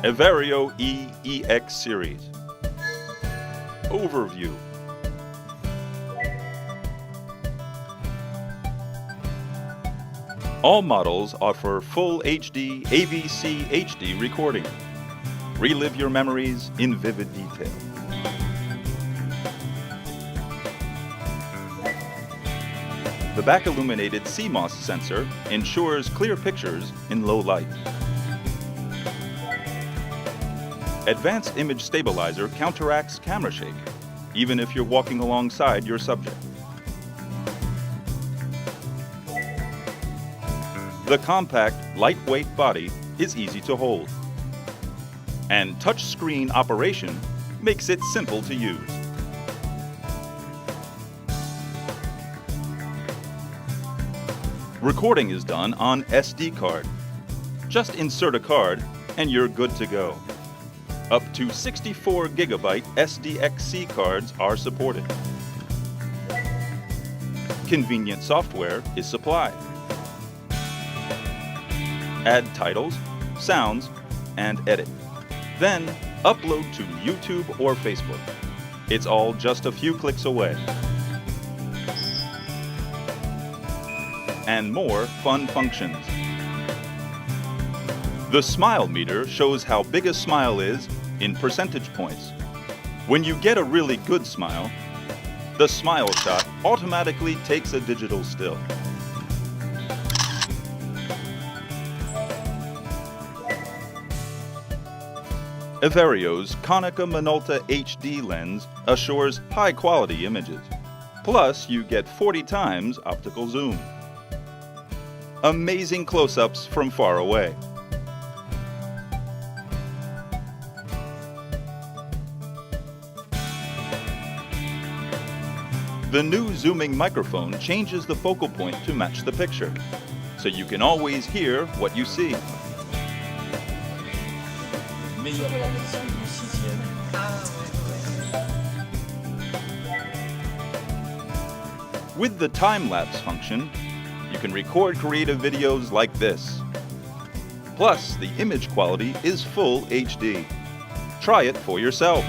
Everio E EX series. Overview. All models offer full HD AVC HD recording. Relive your memories in vivid detail. The back illuminated CMOS sensor ensures clear pictures in low light. Advanced image stabilizer counteracts camera shake, even if you're walking alongside your subject. The compact, lightweight body is easy to hold. And touchscreen operation makes it simple to use. Recording is done on SD card. Just insert a card and you're good to go. Up to 64 GB SDXC cards are supported. Convenient software is supplied. Add titles, sounds, and edit. Then upload to YouTube or Facebook. It's all just a few clicks away. And more fun functions. The smile meter shows how big a smile is in percentage points. When you get a really good smile, the smile shot automatically takes a digital still. Everio's Konica Minolta HD lens assures high-quality images. Plus, you get 40 times optical zoom. Amazing close-ups from far away. The new zooming microphone changes the focal point to match the picture, so you can always hear what you see. With the time-lapse function, you can record creative videos like this. Plus, the image quality is full HD. Try it for yourself.